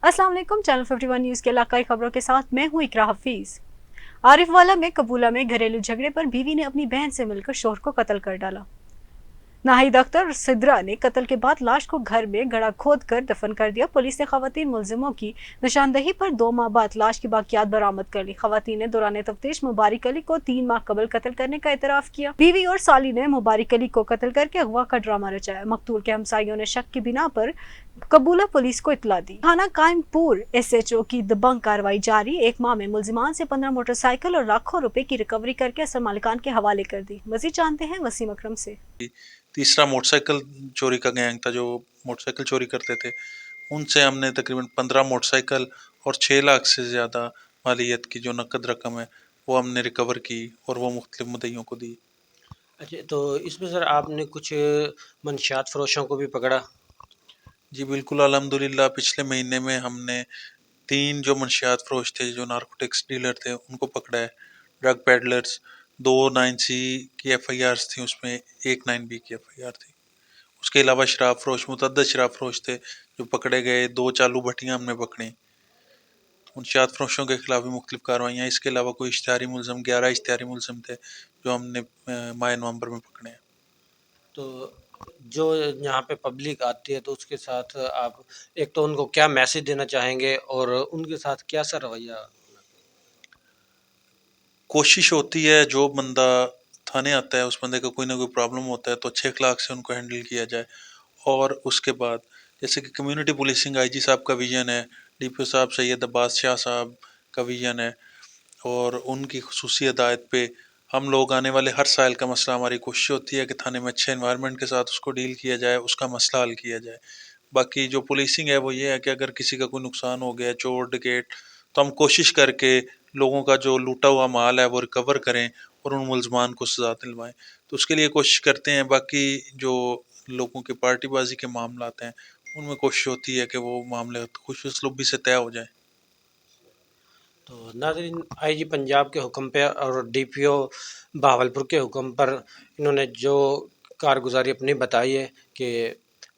अस्सलाम वालेकुम। Channel 51 news के इलाकाई खबरों के साथ मैं हूँ इकरा हफीज। आरिफ वाला में कबूला में घरेलू झगड़े पर बीवी ने अपनी बहन से मिलकर शोहर को कत्ल कर डाला। नाहिद अख्तर सिद्रा ने कत्ल के बाद लाश को घर में गड़ा खोद कर दफन कर दिया। पुलिस ने खवातीन मुलजिमों की निशानदही पर 2 माह बाद लाश की बाकियात बरामद कर ली। खवातीन ने दौरान तफ्तीश मुबारक अली को 3 माह कबल कत्ल करने का एतराफ़ किया। बीवी और साली ने मुबारक अली को कत्ल करके अगवा का ड्रामा रचाया। मकतूल के हमसाइयों ने शक की बिना पर कबूला पुलिस को इतला दी। थाना कायमपुर SHO की दबंग कार्रवाई जारी। 1 माह में मुलजिमान से 15 मोटरसाइकिल और लाखों रुपए की रिकवरी करके असल मालिकान के हवाले कर दी। मजीद जानते हैं वसीम अकरम से। तीसरा मोटरसाइकिल चोरी का गैंग था जो मोटरसाइकिल चोरी करते थे। उनसे हमने तकरीबन 15 मोटरसाइकिल और 6 लाख से ज़्यादा मालियत की जो नकद रकम है वो हमने रिकवर की और वो मुख्तलिफ मुद्दइयों को दी। अच्छा, तो इसमें सर आपने कुछ मंशियात फरोशों को भी पकड़ा? जी बिल्कुल, अल्हम्दुलिल्लाह पिछले महीने में हमने 3 जो मंशियात फरोश थे, जो नारकोटिक्स डीलर थे, उनको पकड़ा है। ड्रग पेडलर्स, 2 9C की FIRs थी, उसमें 1 9B की FIR थी। उसके अलावा शराब फरोश, मुतअद्दिद शराब फरोश थे जो पकड़े गए। 2 चालू भट्टियाँ हमने पकड़ी। मुंशियात फरोशों के खिलाफ भी मुख्तलिफ कार्रवाइयाँ। इसके अलावा कोई इश्तिहारी मुलज़म 11 इश्तिहारी मुलज़म थे जो हमने माह नवंबर में पकड़े हैं। तो जो यहाँ पे पब्लिक आती है तो उसके साथ आप एक तो उनको क्या मैसेज देना चाहेंगे और उनके साथ क्या सा रवैया? कोशिश होती है जो बंदा थाने आता है उस बंदे का कोई ना कोई प्रॉब्लम होता है तो अच्छे अखलाक से उनको हैंडल किया जाए। और उसके बाद जैसे कि कम्युनिटी पुलिसिंग IG साहब का विज़न है, DPO साहब सैयद अब्बास शाह साहब का विज़न है और उनकी खुसूसी हिदायत पे हम लोग आने वाले हर साल का मसला, हमारी कोशिश होती है कि थाने में अच्छे एनवायरनमेंट के साथ उसको डील किया जाए, उसका मसला हल किया जाए। बाकी जो पुलिसिंग है वो ये है कि अगर किसी का कोई नुकसान हो गया, चोर डकैत, तो हम कोशिश करके लोगों का जो लूटा हुआ माल है वो रिकवर करें और उन मुलजमान को सजा दिलवाएं। तो उसके लिए कोशिश करते हैं। बाकी जो लोगों के पार्टीबाजी के मामला हैं उनमें कोशिश होती है कि वो मामले खुश उसलूबी से तय हो जाए। तो नाज़रीन, IG पंजाब के हुक्म पे और DPO बहावलपुर के हुक्म पर इन्होंने जो कारगुजारी अपनी बताई है कि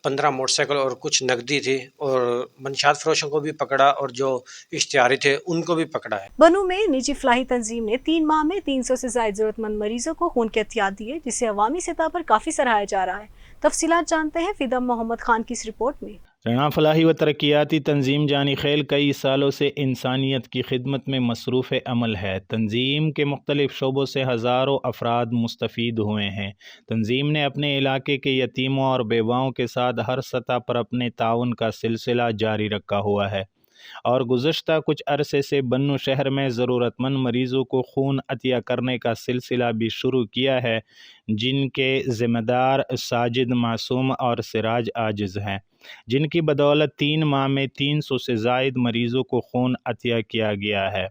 15 मोटरसाइकिल और कुछ नकदी थी और मंशियात फरोशों को भी पकड़ा और जो इश्तिहारी थे उनको भी पकड़ा है। बनू में निजी फलाही तंजीम ने 3 माह में 300 से ज्यादा जरूरतमंद मरीजों को खून के एहतियात दिए, जिसे अवामी सतह पर काफी सराहा जा रहा है। तफसीलात जानते हैं फिदा मोहम्मद खान की इस रिपोर्ट में। रणा फलाही व तरक्याती तंजीम जानी खेल कई सालों से इंसानियत की खिदमत में मसरूफ़ अमल है। तंजीम के मुख्तलिफ शोबों से हज़ारों अफराद मुस्तफ़ीद हुए हैं। तंजीम ने अपने इलाके के यतीमों और बेवाओं के साथ हर सतह पर अपने ताउन का सिलसिला जारी रखा हुआ है और गुज़श्ता कुछ अरसे से बन्नू शहर में ज़रूरतमंद मरीज़ों को खून अतिया करने का सिलसिला भी शुरू किया है, जिनके ज़िम्मेदार साजिद मासूम और सिराज आजिज़ हैं, जिनकी बदौलत 3 माह में 300 से ज़ायद मरीज़ों को खून अतिया किया गया है।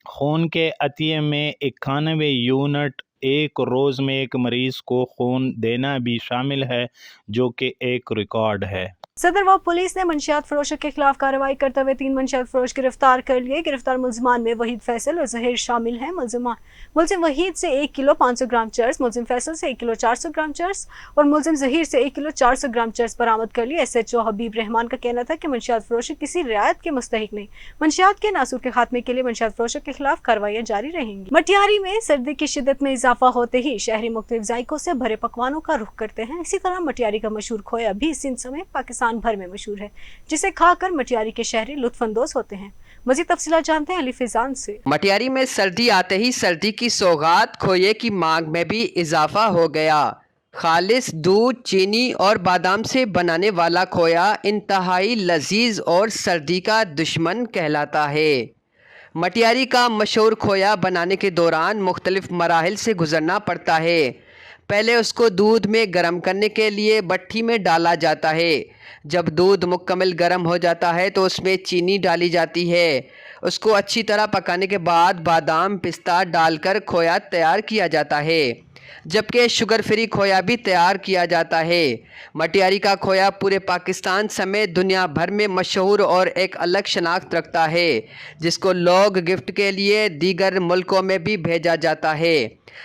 खून के अतिये में 91 यूनिट एक रोज़ में एक मरीज़ को खून देना भी शामिल है, जो कि एक रिकॉर्ड है। सदरवा पुलिस ने मंशियात फरोशों के खिलाफ कार्रवाई करते हुए 3 मंशियात फरोश गिरफ्तार कर लिए। गिरफ्तार मुलजमान में वहीद फैसल और जहीर शामिल हैं। मुलजिम वहीद से 1 किलो 500 ग्राम चर्स, मुलजिम फैसल से 1 किलो 400 ग्राम चर्स और मुलजिम जहीर से 1 किलो 400 ग्राम चर्स बरामद कर लिए। SHO हबीब रहमान का कहना था कि मंशियात फरोशी किसी रियायत के मुस्तहिक नहीं। मंशियात के नासूर के खात्मे के लिए मंशियात फरोशों के खिलाफ कार्रवाइयाँ जारी रहेंगी। मटियारी में सर्दी की शिद्दत में इजाफा होते ही शहरी मुख्तलिफ जायकों से भरे पकवानों का रुख करते हैं। इसी तरह मटियारी का मशहूर खोया भी सिंध समेत पाकिस्तान भर में मशहूर है, जिसे खाकर मटियारी के शहरी लुत्फानंदोज होते हैं। मज़ीद तफसीलात जानते हैं अली फिजान से। मटियारी में सर्दी आते ही सर्दी की सौगात खोए की मांग में भी इजाफा हो गया। खालिस दूध, चीनी और बादाम से बनाने वाला खोया इंतहाई लजीज और सर्दी का दुश्मन कहलाता है। मटियारी का मशहूर खोया बनाने के दौरान मुख्तलिफ मराहिल से गुजरना पड़ता है। पहले उसको दूध में गर्म करने के लिए भट्टी में डाला जाता है। जब दूध मुकम्मल गर्म हो जाता है तो उसमें चीनी डाली जाती है। उसको अच्छी तरह पकाने के बाद बादाम, पिस्ता डालकर खोया तैयार किया जाता है, जबकि शुगर फ्री खोया भी तैयार किया जाता है। मटियारी का खोया पूरे पाकिस्तान समेत दुनिया भर में मशहूर और एक अलग शनाख्त रखता है, जिसको लोग गिफ्ट के लिए दीगर मुल्कों में भी भेजा जाता है।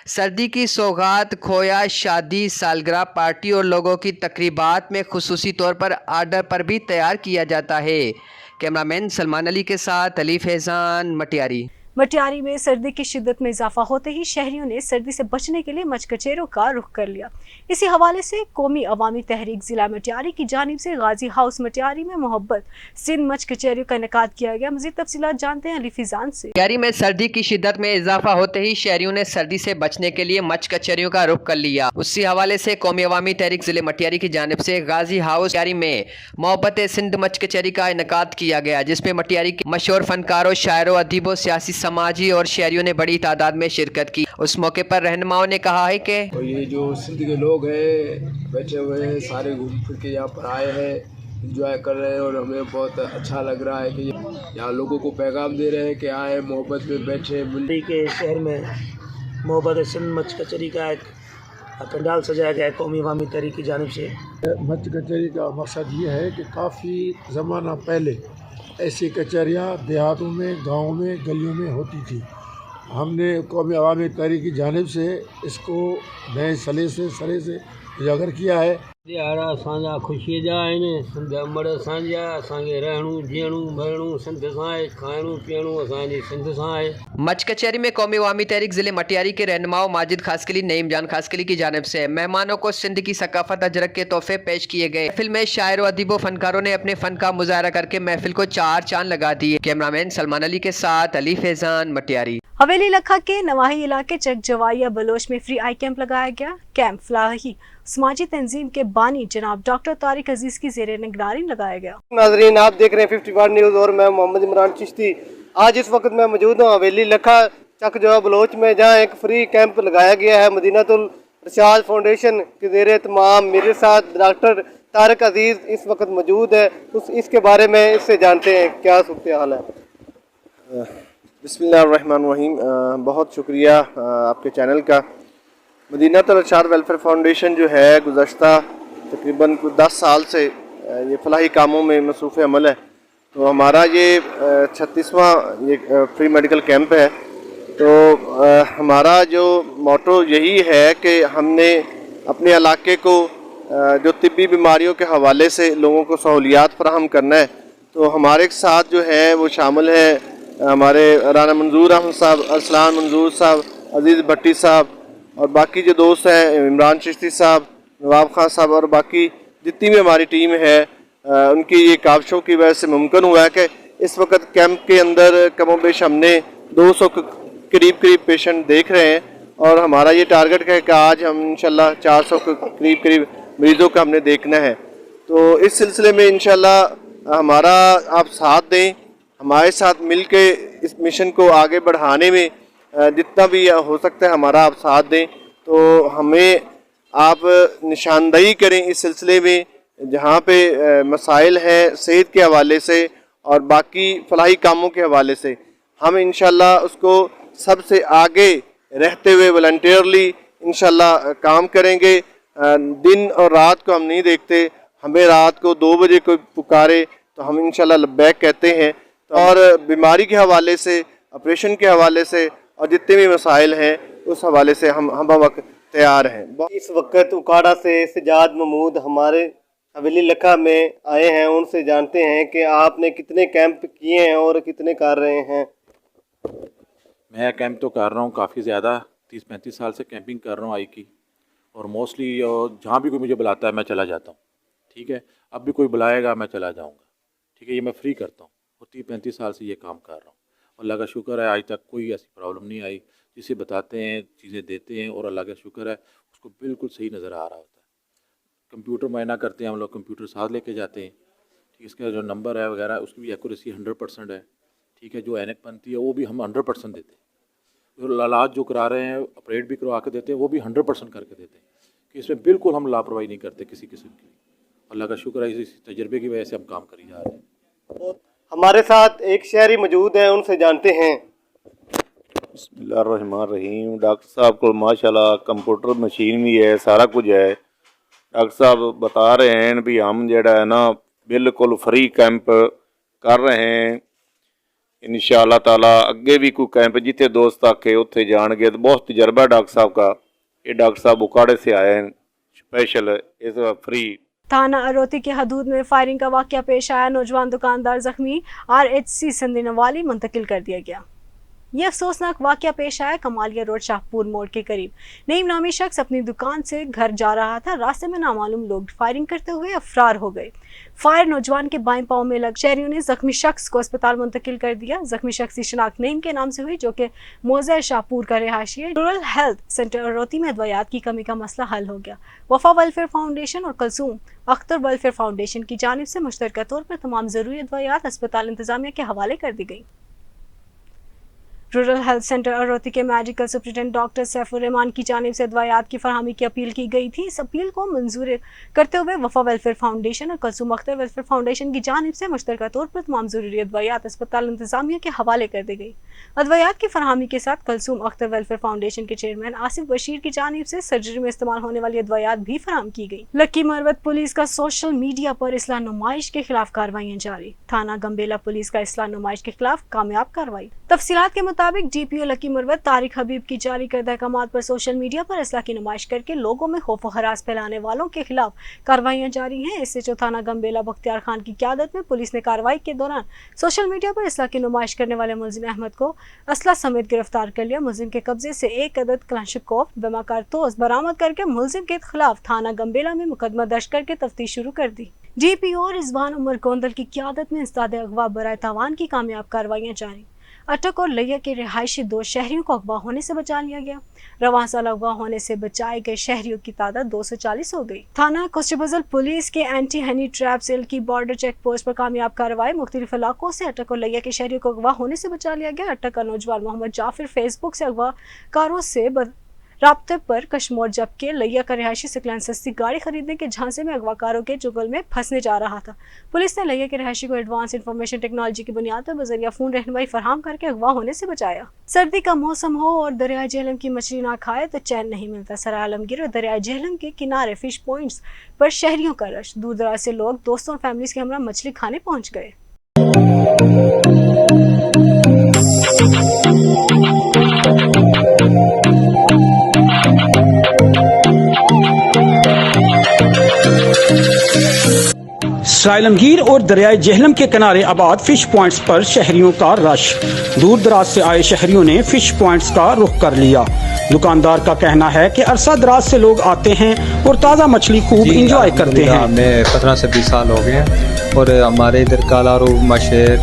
सर्दी की सौगात खोया शादी, सालगिरह, पार्टी और लोगों की तकरीबात में खुसूसी तौर पर आर्डर पर भी तैयार किया जाता है। कैमरामैन सलमान अली के साथ अली फैजान, मटियारी। मटियारी में सर्दी की शिद्दत में इजाफा होते ही शहरियों ने सर्दी से बचने के लिए मचकचेरों का रुख कर लिया। इसी हवाले से कौमी अवामी तहरीक जिला मटियारी की जानिब से गाजी हाउस मटियारी में मोहब्बत सिंध मचकचेरियों का इनेकाद किया गया। मज़ीद तफसीलात जानते हैं अली फिजान से। मटियारी में सर्दी की शिद्दत में इजाफा होते ही शहरियों ने सर्दी से बचने के लिए मचकचेरियों का रुख कर लिया। उसी हवाले से कौमी अवामी तहरीक जिले मटियारी की जानिब से गाजी हाउस मटियारी में मोहब्बत सिंध मचकचेरी का इनेकाद किया गया, जिसमें मटियारी के मशहूर फनकारों, शायरों, अदीबों, सियासी, समाजी और शहरियों ने बड़ी तादाद में शिरकत की। उस मौके पर रहनुमाओं ने कहा है कि तो ये जो सिंध के लोग हैं बैठे हुए हैं, सारे घूम फिर के यहाँ पर आए हैं, इंजॉय कर रहे हैं और हमें बहुत अच्छा लग रहा है कि यहाँ लोगों को पैगाम दे रहे हैं कि आए मोहब्बत में बैठे। दिल्ली के शहर में मोहब्बत सिंध मच कचहरी का एक पंडाल सजाया गया है कौमी अवामी तहरीक की जानिब से। मच कचहरी का मकसद ये है कि काफ़ी ज़माना पहले ऐसी कचहरियाँ देहातों में, गाँव में, गलियों में होती थी। हमने कौमी अवामी तहरीक की जानिब से इसको नए सरे से उजागर किया है। दिहाड़ा असांजा ख़ुशीअ जा आहिनि, सिंध अमड़ असांजा, असांखे रहणु जीअणु मरणु सिंध सां आहे, खाइणु पीअणु असांजी सिंध सां आहे। मच कचहरी में कौमी अवामी तहरीक जिले मटियारी के रहनुमाओं माजिद खासकली, नईम जान खासकली की जानिब से मेहमानों को सिंध की सकाफत अजरक के तोहफे पेश किए गए। महफिल में शायरों, अदीबों, फनकारों ने अपने फन का मुजाहरा करके महफिल को चार चांद लगा दिए। कैमरामैन सलमान अली के साथ अली फैजान, मटियारी। हवेली लखा के नवाही इलाके चक जवाइया बलोच में फ्री आई कैंप लगाया गया। कैंप फलाही समाजी तंजीम के बानी जनाब डॉक्टर तारिक अजीज की ज़ेरे निगरानी लगाया गया। नाजरीन, आप देख रहे हैं 51 न्यूज़ और मैं मोहम्मद इमरान चिश्ती। आज इस वक्त मैं मौजूद हूँ हवेली लखा चक जवा बलोच में, जहाँ एक फ्री कैंप लगाया गया है मदीनातुल रशाद फाउंडेशन के ज़ेरे एहतमाम। मेरे साथ डॉक्टर तारिक अजीज इस वक्त मौजूद है, इसके बारे में इससे जानते हैं क्या सूरत हाल है। बिस्मिल्लाहिर्रहमानिर्रहीम। बहुत शुक्रिया आपके चैनल का। मदीनातुल रशाद वेलफेयर फाउंडेशन जो है गुज़श्ता तकरीबन 10 साल से ये फलाही कामों में मसरूफ़ अमल है। तो हमारा ये 36वां ये फ्री मेडिकल कैंप है। तो हमारा जो मोटो यही है कि हमने अपने इलाके को जो तिब्बी बीमारियों के हवाले से लोगों को सहूलियात फराहम करना है। तो हमारे साथ जो है वो शामिल है हमारे राना मंजूर अहमद साहब, अरसलान मंजूर साहब, अजीज़ भट्टी साहब और बाकी जो दोस्त हैं इमरान चिश्ती साहब, नवाब खान साहब और बाकी जितनी भी हमारी टीम है उनकी ये काविशों की वजह से मुमकिन हुआ है कि इस वक्त कैंप के अंदर कमोबेश हमने 200 करीब पेशेंट देख रहे हैं और हमारा ये टारगेट है कि आज हम इंशाल्लाह 400 के करीब मरीज़ों का हमने देखना है। तो इस सिलसिले में इंशाल्लाह हमारा आप साथ दें, हमारे साथ मिल के इस मिशन को आगे बढ़ाने में जितना भी हो सकता है हमारा आप साथ दें। तो हमें आप निशानदही करें इस सिलसिले में जहाँ पे मसाइल हैं सेहत के हवाले से और बाकी फलाही कामों के हवाले से। हम इंशाल्लाह उसको सबसे आगे रहते हुए वॉलंटियरली इंशाल्लाह काम करेंगे। दिन और रात को हम नहीं देखते, हमें रात को 2 बजे कोई पुकारे तो हम इंशाल्लाह लब्बैक कहते हैं। और बीमारी के हवाले से, ऑपरेशन के हवाले से और जितने भी मसाइल हैं उस हवाले से हम वक्त तैयार हैं। इस वक्त उकाड़ा से सजाद महमूद हमारे हवेली लखा में आए हैं, उनसे जानते हैं कि आपने कितने कैंप किए हैं और कितने कर रहे हैं। मैं कैंप तो कर रहा हूँ काफ़ी ज़्यादा, 30-35 साल से कैंपिंग कर रहा हूँ आई की, और मोस्टली जहाँ भी कोई मुझे बुलाता है मैं चला जाता हूँ। ठीक है, अब भी कोई बुलाएगा मैं चला जाऊँगा। ठीक है, ये मैं फ्री करता हूँ और 30-35 साल से ये काम कर रहा हूँ। अल्लाह का शुक्र है आज तक कोई ऐसी प्रॉब्लम नहीं आई। जिसे बताते हैं चीज़ें देते हैं और अल्लाह का शुक्र है उसको बिल्कुल सही नज़र आ रहा होता है। कंप्यूटर मुआयना करते हैं हम लोग, कंप्यूटर साथ लेके जाते हैं। ठीक, इसका जो नंबर है वगैरह उसकी भी एक्यूरेसी 100% है। ठीक है, जो ऐनक बनती है वो भी हम 100% देते हैं। और इलाज जो करा रहे हैं ऑपरेट भी करवा के देते हैं वो भी 100% करके देते हैं कि इसमें बिल्कुल हम लापरवाही नहीं करते किसी किस्म की। अल्लाह का शुक्र है इस तजर्बे की वजह से हम काम करी जा रहे हैं। हमारे साथ एक शहरी मौजूद है, उनसे जानते हैं। बिस्मिल्लाहिर्रहमानिर्रहीम। डॉक्टर साहब को माशाल्लाह कंप्यूटर मशीन भी है, सारा कुछ है। डॉक्टर साहब बता रहे हैं भी हम जड़ा है ना बिल्कुल फ्री कैंप कर रहे हैं। इंशाअल्लाह ताला अगे भी कोई कैंप जिथे दोस्त आके उत्थे जाएंगे। तो बहुत तजर्बा डॉक्टर साहब का। ये डॉक्टर साहब उकाड़े से आए हैं स्पेशल इस फ्री। थाना अरोती के हदूद में फायरिंग का वाकया पेश आया, नौजवान दुकानदार जख्मी, RHC संदीनवाली मुंतकिल कर दिया गया। ये अफसोसनाक वाकया पेश आया कमालिया रोड शाहपुर मोड़ के करीब। नईम नामी शख्स अपनी दुकान से घर जा रहा था, रास्ते में नामालूम लोग फायरिंग करते हुए अफरार हो गए। फायर नौजवान के बाएं पांव में लग, शहरियों ने जख्मी शख्स को अस्पताल मुंतकिल कर दिया। जख्मी शख्स की शिनाख्त नईम के नाम से हुई, जो कि मौजा शाहपुर का रिहायशी है। रूरल हेल्थ सेंटर अरोती में अद्वियात की कमी का मसला हल हो गया। वफा वेलफेयर फाउंडेशन और कलसूम अख्तर वेलफेयर फाउंडेशन की जानिब से मुश्तरका तौर पर तमाम जरूरी अद्वियात अस्पताल इंतजामिया के हवाले कर दी गई। रूरल हेल्थ सेंटर अरोती के medical superintendent doctor Saifur Rahman की जानिब से अद्वियात की फरहमी की अपील की गई थी। इस अपील को मंजूर करते हुए वफा वेलफेयर फाउंडेशन और कलसूम अख्तर वेलफेयर फाउंडेशन की जानिब से मुश्तरका तौर पर तमाम जरूरी अद्वियात अस्पताल इंतजामिया के हवाले कर दी गई। अद्वियात की फरहमी के साथ कलसूम अख्तर वेलफेयर फाउंडेशन के चेयरमैन आसिफ बशीर की जानिब से सर्जरी में इस्तेमाल होने वाली अद्वियात भी फराहम की गई। लक्की मरवत पुलिस का सोशल मीडिया पर इस्लाह नुमाइश के खिलाफ कार्रवाइयां जारी। थाना गंबेला पुलिस का इस्लाह नुमाइश के खिलाफ कामयाब कार्रवाई। तफसीलात के मुताबिक DPO लकी मरवत तारिक हबीब की जारी करदा अहकामात पर सोशल मीडिया पर इस्लाह की नुमाइश करके लोगों में खौफ व हरास फैलाने वालों के खिलाफ कार्रवाइयां जारी हैं। SHO थाना गंबेला बख्तियार खान की क़यादत में पुलिस ने कार्रवाई के दौरान सोशल मीडिया पर इस्लाह की नुमाइश करने वाले मुलजिम अहमद को असला समेत गिरफ्तार कर लिया। मुलजिम के कब्जे से 1 अदद क्लांशिकोव बमाकार तोस बरामद करके मुलजिम के खिलाफ थाना गंबेला में मुकदमा दर्ज करके तफ्तीश शुरू कर दी। DPO रिजवान उमर गोंदल की क़यादत में इंसदाद अगवा बराए तावान की कामयाब कार्रवाइयां जारी। अटक और लैया के रिहायशी 2 शहरियों को अगवा होने से बचा लिया गया। रवां साल अगवा होने से बचाए गए शहरियों की तादाद 240 हो गई। थाना कोस्टेबजल पुलिस के एंटी हनी ट्रैप सेल की बॉर्डर चेक पोस्ट पर कामयाब कार्रवाई। मुख्तलिफ इलाकों से अटक और लैया के शहरियों को अगवा होने से बचा लिया गया। अटक का नौजवान मोहम्मद जाफिर फेसबुक से अगवा कारों से राब्ते पर कश्मीर, जबकि लैया का रिहायशी सिकलन सस्ती गाड़ी खरीदने के झांसे में अगवाकारों के जुगल में फंसने जा रहा था। पुलिस ने लैया के रिहायशी को एडवांस इंफॉर्मेशन टेक्नोलॉजी की बुनियाद पर बजरिया फोन रहनुमाई फराहम करके अगवा होने से बचाया। सर्दी का मौसम हो और दरियाए झेलम की मछली ना खाए तो चैन नहीं मिलता। सराय आलमगीर और दरियाए झेलम के किनारे फिश पॉइंट्स पर शहरियों का रश। दूर दराज से लोग दोस्तों और फैमिलीज के हमरा मछली खाने पहुंच गए। आलमगीर और दरियाए झेलम के किनारे आबाद फिश पॉइंट्स पर शहरियों का रश। दूर दराज से आए शहरियों ने फिश पॉइंट्स का रुख कर लिया। दुकानदार का कहना है कि अरसा दराज से लोग आते हैं और ताज़ा मछली खूब इंजॉय करते हैं। हमें 15 से 20 साल हो गए हैं और हमारे इधर कालारू, मशेर,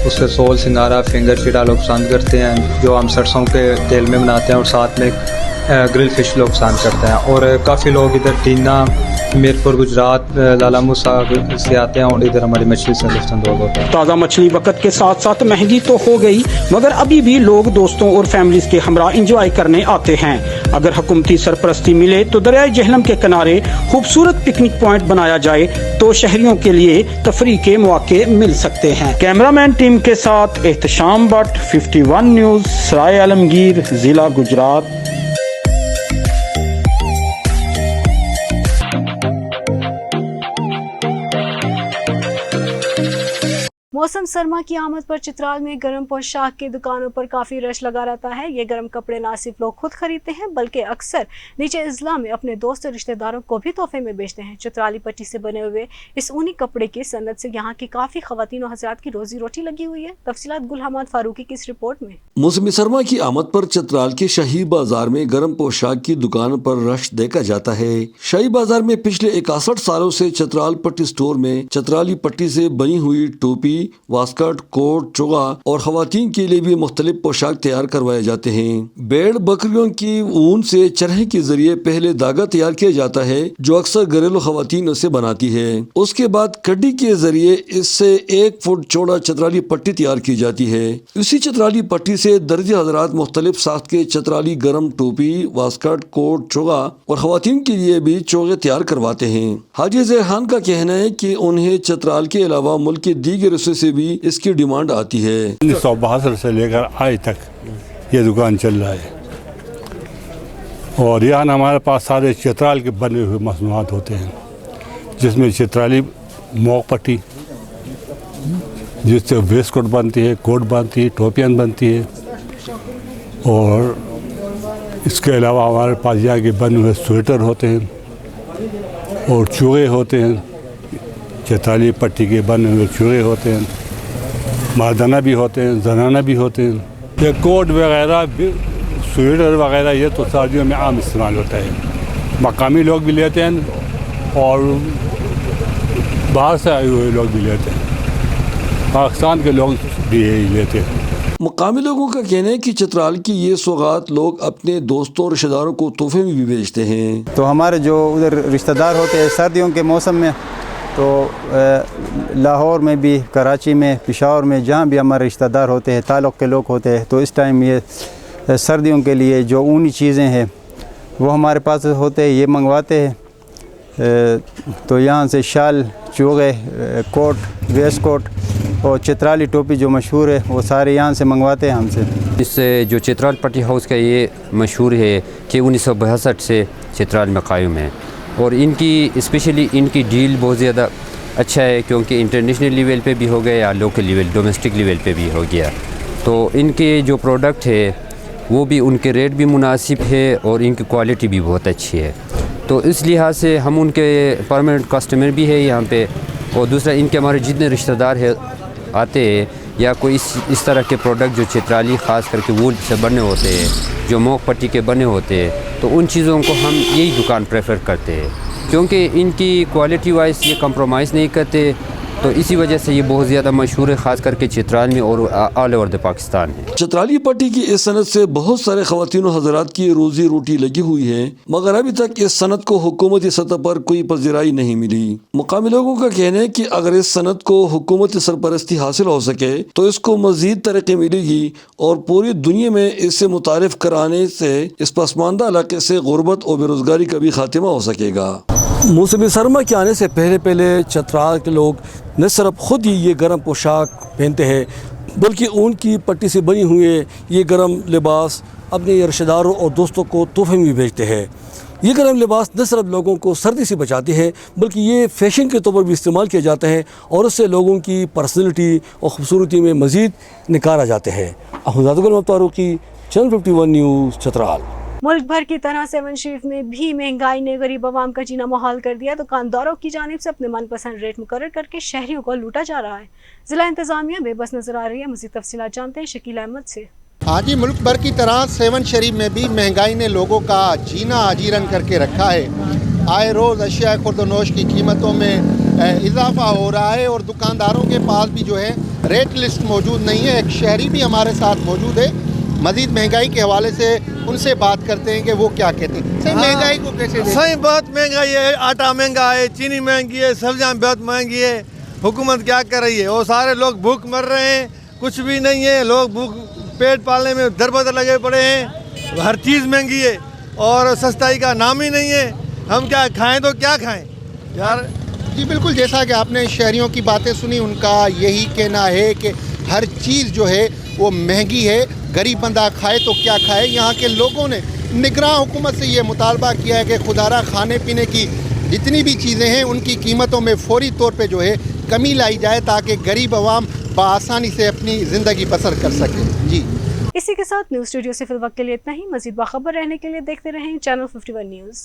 उसके सोल, सिंगारा, फिंगर फिरा लोग पसंद करते हैं, जो हम सरसों के तेल में बनाते हैं, और साथ में ग्रिल फिश लोग पसंद करते हैं। और काफ़ी लोग इधर टीना, मीरपुर, गुजरात, लाला मूसा से आते हैं और इधर हमारी मछली से लुत्फ़ अंदोज़ होते हैं। ताज़ा मछली वक्त के साथ साथ महंगी तो हो गई, मगर अभी भी लोग दोस्तों और फैमिलीज के हमरा इंजॉय करने आते हैं। अगर हुकूमती सरपरस्ती मिले तो दरियाए झेलम के किनारे खूबसूरत पिकनिक पॉइंट बनाया जाए तो शहरियों के लिए तफरीह के मौके मिल सकते हैं। कैमरामैन टीम के साथ एहतशाम भट्ट, 51 न्यूज़, सराय आलमगीर, जिला गुजरात। मौसम सरमा की आमद पर चित्राल में गर्म पोशाक की दुकानों पर काफ़ी रश लगा रहता है। ये गर्म कपड़े ना सिर्फ लोग खुद खरीदते हैं बल्कि अक्सर नीचे इज़्ला में अपने दोस्त और रिश्तेदारों को भी तोहफे में बेचते हैं। चित्राली पट्टी से बने हुए इस ऊनी कपड़े की सनत से यहाँ की काफ़ी ख़वातीन और हज़रात की रोजी रोटी लगी हुई है। तफसीलात गुल हमाद फारूकी की इस रिपोर्ट में। मौसम सरमा की आमद पर चित्राल के शाही बाजार में गर्म पोशाक की दुकान पर रश देखा जाता है। शाही बाजार में पिछले 61 सालों से चित्राल पट्टी स्टोर में चित्राली पट्टी से बनी हुई टोपी, वास्कट, कोट, चोगा और खवातीन के लिए भी मुख्तलिफ पोशाक तैयार करवाए जाते हैं। भेड़ बकरियों की ऊन से चरहे के जरिए पहले धागा तैयार किया जाता है जो अक्सर घरेलू खवातीन उसे बनाती है। उसके बाद कड्डी के जरिए इससे 1 फुट चौड़ा चित्राली पट्टी तैयार की जाती है। इसी चित्राली पट्टी से दर्जी हजरात मुख्तलिफ साख्त के चित्राली गर्म टोपी, वास्कट, कोट, चोगा और खवातीन के लिए भी चोगे तैयार करवाते हैं। हाजी ज़हरान का कहना है कि उन्हें चित्राल के अलावा मुल्क के दीगर हिस्सों से भी इसकी डिमांड आती है। 1962 से लेकर आज तक ये दुकान चल रहा है और यहाँ हमारे पास सारे चित्राल के बने हुए मसनूआत होते हैं, जिसमें चित्राली मोक पट्टी, जिससे वेस्ट कोट बनती है, कोट बनती है, टोपियाँ बनती है, और इसके अलावा हमारे पास यहाँ के बने हुए स्वेटर होते हैं, اور چوہے ہوتے ہیں, چترالی پٹی کے بنے ہوئے چوہے ہوتے ہیں, مردانہ بھی ہوتے ہیں, زنانہ بھی ہوتے ہیں. یہ کوٹ وغیرہ سویٹر وغیرہ یہ تو سردیوں میں عام استعمال ہوتا ہے. مقامی لوگ بھی لیتے ہیں اور باہر سے آئے ہوئے لوگ بھی لیتے ہیں, پاکستان کے لوگ بھی یہی لیتے ہیں. مقامی لوگوں کا کہنا ہے کہ چترال کی یہ سوغات لوگ اپنے دوستوں اور رشتہ داروں کو تحفے میں بھی بھیجتے ہیں. تو ہمارے جو ادھر رشتہ دار ہوتے ہیں سردیوں کے موسم میں, تو لاہور میں بھی, کراچی میں, پشاور میں, جہاں بھی ہمارے رشتہ دار ہوتے ہیں, تعلق کے لوگ ہوتے ہیں, تو اس ٹائم یہ سردیوں کے لیے جو اونی چیزیں ہیں وہ ہمارے پاس ہوتے ہیں, یہ منگواتے ہیں. تو یہاں سے شال, چوغے, کوٹ, ویسٹ کوٹ اور چترالی ٹوپی جو مشہور ہے وہ سارے یہاں سے منگواتے ہیں ہم سے. اس جو چترال پٹی ہاؤس کا یہ مشہور ہے کہ 1962 سے چترال میں قائم ہے, اور ان کی اسپیشلی ان کی ڈیل بہت زیادہ اچھا ہے, کیونکہ انٹرنیشنل لیول پہ بھی ہو گیا یا لوکل لیول ڈومیسٹک لیول پہ بھی ہو گیا. تو ان کے جو پروڈکٹ ہے وہ بھی ان کے ریٹ بھی مناسب ہے اور ان کی کوالٹی بھی بہت اچھی ہے. تو اس لحاظ سے ہم ان کے پرماننٹ کسٹمر بھی ہے یہاں پہ, اور دوسرا ان کے ہمارے جتنے رشتہ دار ہے آتے ہیں یا کوئی اس طرح کے پروڈکٹ جو چترالی خاص کر کے وول سے بنے ہوتے ہیں, جو موک پٹی کے بنے ہوتے ہیں, تو ان چیزوں کو ہم یہی دکان پریفر کرتے ہیں, کیونکہ ان کی کوالٹی وائز یہ کمپرومائز نہیں کرتے. تو اسی وجہ سے یہ بہت زیادہ مشہور ہے, خاص کر کے چترال میں اور آل اوور دا پاکستان ہے. چترالی پٹی کی اس صنعت سے بہت سارے خواتین و حضرات کی روزی روٹی لگی ہوئی ہے, مگر ابھی تک اس صنعت کو حکومتی سطح پر کوئی پذیرائی نہیں ملی. مقامی لوگوں کا کہنا ہے کہ اگر اس صنعت کو حکومتی سرپرستی حاصل ہو سکے تو اس کو مزید ترقی ملے گی, اور پوری دنیا میں اس سے متعارف کرانے سے اس پسماندہ علاقے سے غربت اور بے روزگاری کا بھی خاتمہ ہو سکے گا. موسم سرما کے آنے سے پہلے چترال کے لوگ نہ صرف خود ہی یہ گرم پوشاک پہنتے ہیں, بلکہ اون کی پٹی سے بنی ہوئے یہ گرم لباس اپنے رشتہ داروں اور دوستوں کو تحفے میں بھیجتے ہیں. یہ گرم لباس نہ صرف لوگوں کو سردی سے بچاتے ہیں بلکہ یہ فیشن کے طور پر بھی استعمال کیا جاتا ہے, اور اس سے لوگوں کی پرسنلٹی اور خوبصورتی میں مزید نکھار آ جاتے ہیں. Ahmed Farooqui, channel 51 news, Chitral. ملک بھر کی طرح سیون شریف میں بھی مہنگائی نے غریب عوام کا جینا محال کر دیا. دکانداروں کی جانب سے اپنے من پسند ریٹ مقرر کر کے شہریوں کو لوٹا جا رہا ہے. ضلع انتظامیہ بے بس نظر آ رہی ہے. مزید تفصیلات جانتے ہیں شکیل احمد سے. ہاں جی, ملک بھر کی طرح سیون شریف میں بھی مہنگائی نے لوگوں کا جینا اجیرن کر کے رکھا ہے. آئے روز اشیاء خورد و نوش کی قیمتوں میں اضافہ ہو رہا ہے, اور دکانداروں کے پاس بھی جو ہے ریٹ لسٹ موجود نہیں ہے. ایک شہری بھی ہمارے ساتھ موجود ہے, مزید مہنگائی کے حوالے سے ان سے بات کرتے ہیں کہ وہ کیا کہتے ہیں. صحیح مہنگائی کو کیسے دیکھتے ہیں؟ صحیح بہت مہنگائی ہے, آٹا مہنگا ہے, چینی مہنگی ہے, سبزیاں بہت مہنگی ہے. حکومت کیا کر رہی ہے؟ وہ سارے لوگ بھوک مر رہے ہیں, کچھ بھی نہیں ہے. لوگ بھوک پیٹ پالنے میں در بدر لگے پڑے ہیں. ہر چیز مہنگی ہے اور سستائی کا نام ہی نہیں ہے. ہم کیا کھائیں تو کیا کھائیں یار. جی بالکل, جیسا کہ آپ نے شہریوں کی باتیں سنی, ان کا یہی کہنا ہے کہ ہر چیز جو ہے وہ مہنگی ہے. غریب بندہ کھائے تو کیا کھائے. یہاں کے لوگوں نے نگراں حکومت سے یہ مطالبہ کیا ہے کہ خودارا کھانے پینے کی جتنی بھی چیزیں ہیں ان کی قیمتوں میں فوری طور پہ جو ہے کمی لائی جائے, تاکہ غریب عوام بآسانی سے اپنی زندگی بسر کر سکے. جی اسی کے ساتھ نیوز اسٹوڈیو سے فی الوقت کے لیے اتنا ہی. مزید باخبر رہنے کے لیے دیکھتے رہیں چینل 51 نیوز.